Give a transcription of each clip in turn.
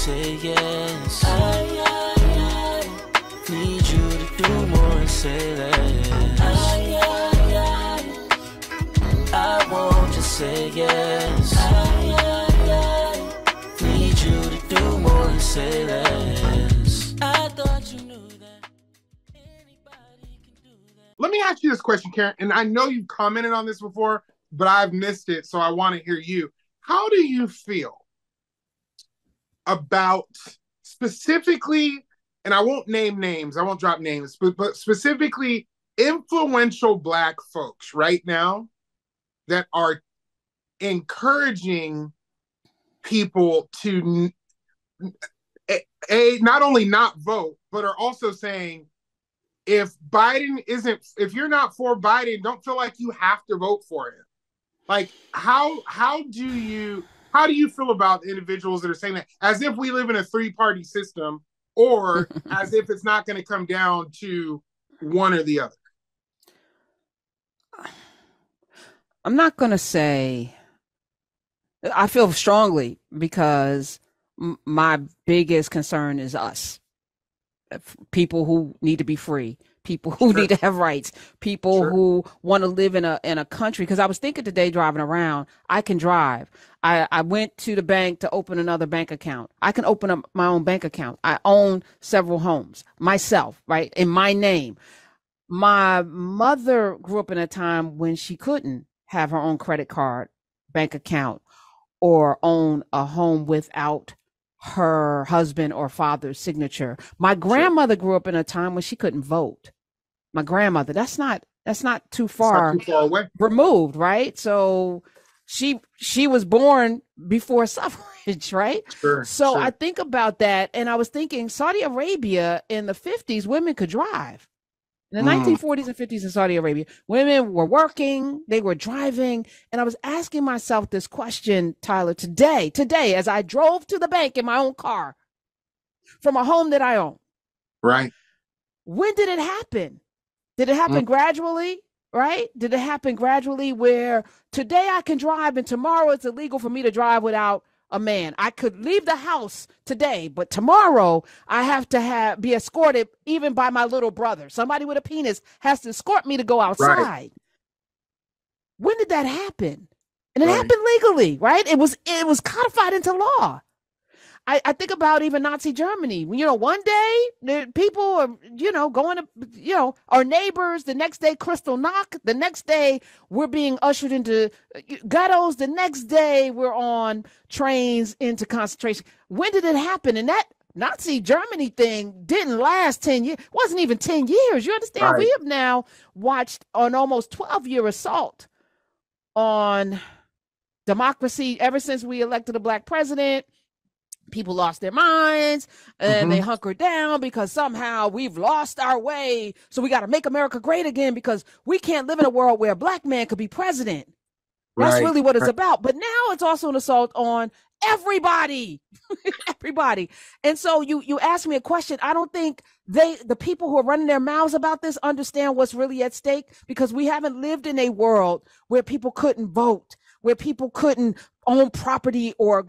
say yes. I need you to do more and say less. I won't just say yes. Need you to do more and say less. I thought you knew that anybody can do that. Let me ask you this question, Karen, and I know you've commented on this before, but I've missed it, so I want to hear you. How do you feel about specifically, and I won't name names, I won't drop names, but specifically influential Black folks right now that are encouraging people to not only not vote, but are also saying, if you're not for Biden, don't feel like you have to vote for him. Like, how do you feel about individuals that are saying that as if we live in a 3-party system, or as if it's not going to come down to one or the other? I'm not going to say I feel strongly, because my biggest concern is us. People who need to be free, people who need to have rights, people who want to live in a country. Because I was thinking today, driving around, I can drive. I went to the bank to open another bank account. I can open up my own bank account. I own several homes myself, right, in my name. My mother grew up in a time when she couldn't have her own credit card, bank account, or own a home without her husband or father's signature. My grandmother grew up in a time when she couldn't vote. My grandmother, that's not too far away removed, right? So she was born before suffrage, right? So I think about that, and I was thinking Saudi Arabia in the 50s, women could drive. In the 1940s and 50s in Saudi Arabia, women were working, they were driving. And I was asking myself this question, Tyler, today, as I drove to the bank in my own car from a home that I own. Right. When did it happen? Did it happen gradually? Right? Did it happen gradually where today I can drive and tomorrow it's illegal for me to drive without a man? I could leave the house today, but tomorrow I have to be escorted even by my little brother. Somebody with a penis has to escort me to go outside. Right. When did that happen? And it happened legally, right? It was codified into law. I think about even Nazi Germany. One day people are, going to, our neighbors. The next day, Kristall Nacht. The next day, we're being ushered into ghettos. The next day, we're on trains into concentration. When did it happen? And that Nazi Germany thing didn't last 10 years. It wasn't even 10 years. You understand? Right. We have now watched an almost 12-year assault on democracy ever since we elected a Black president. People lost their minds and they hunkered down because somehow we've lost our way. So we got to make America great again because we can't live in a world where a Black man could be president. That's really what it's about. But now it's also an assault on everybody, everybody. And so you asked me a question. I don't think the people who are running their mouths about this understand what's really at stake, because we haven't lived in a world where people couldn't vote, where people couldn't own property or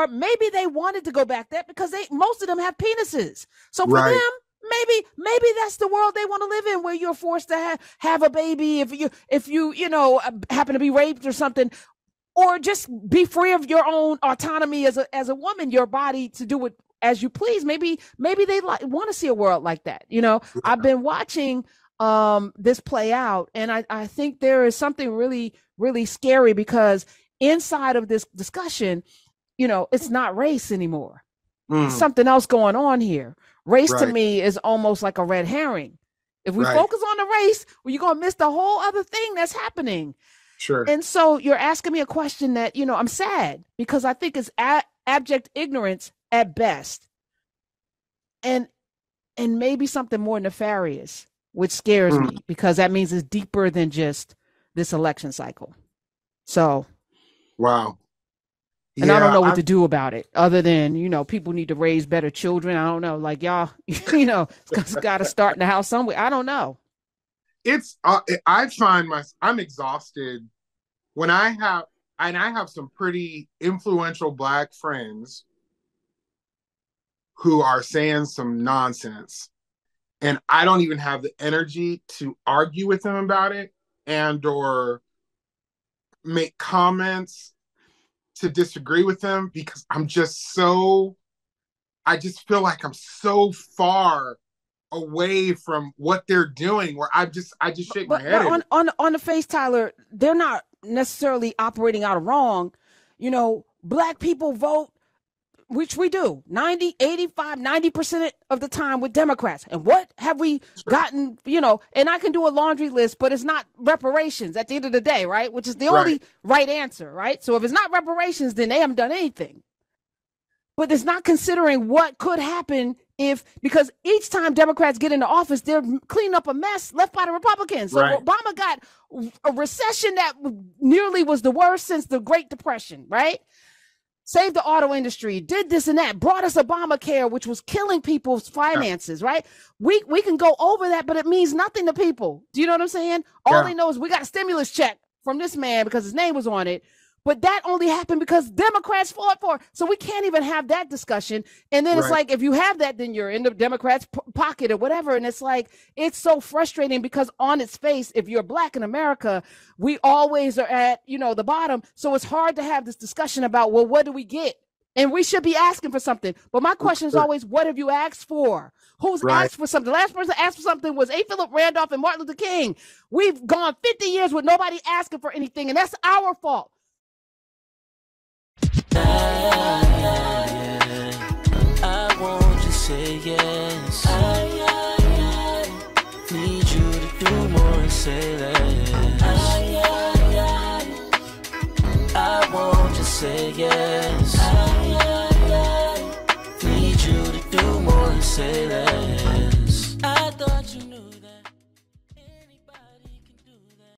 maybe they wanted to go back there because most of them have penises. So for them, maybe that's the world they want to live in, where you're forced to have a baby if you happen to be raped or something, or just be free of your own autonomy as a woman, your body to do it as you please. Maybe they want to see a world like that. I've been watching this play out, and I think there is something really, really scary, because inside of this discussion, it's not race anymore. There's something else going on here. Race to me is almost like a red herring. If we focus on the race, well, you're going to miss the whole other thing that's happening. Sure. And so you're asking me a question that, I'm sad, because I think it's abject ignorance at best. And maybe something more nefarious, which scares me, because that means it's deeper than just this election cycle. So. Wow. And I don't know what to do about it, other than, people need to raise better children. I don't know, like y'all, it's got to start in the house somewhere. I don't know. I find I'm exhausted when I have some pretty influential Black friends who are saying some nonsense, and I don't even have the energy to argue with them about it and or make comments to disagree with them, because I just feel like I'm so far away from what they're doing, where I just shake my head. On the face, Tyler, they're not necessarily operating out of wrong. You know, black people vote, which we do 90, 85, 90% of the time with Democrats. And what have we gotten, you know, and I can do a laundry list, but it's not reparations at the end of the day, right? Which is the only right answer, right? So if it's not reparations, then they haven't done anything. But it's not considering what could happen because each time Democrats get into office, they're cleaning up a mess left by the Republicans. So Obama got a recession that nearly was the worst since the Great Depression, right? Saved the auto industry, did this and that, brought us Obamacare, which was killing people's finances, right? We can go over that, but it means nothing to people. Do you know what I'm saying? All they know is we got a stimulus check from this man because his name was on it. But that only happened because Democrats fought for it. So we can't even have that discussion. And then it's like, if you have that, then you're in the Democrats' pocket or whatever. And it's like, it's so frustrating because on its face, if you're black in America, we always are at, you know, the bottom. So it's hard to have this discussion about, well, what do we get? And we should be asking for something. But my question is always, what have you asked for? Who's asked for something? The last person asked for something was A. Philip Randolph and Martin Luther King. We've gone 50 years with nobody asking for anything. And that's our fault. I won't just say yes. Need you to do more and say less. I won't just say yes. Need you to do more and say less.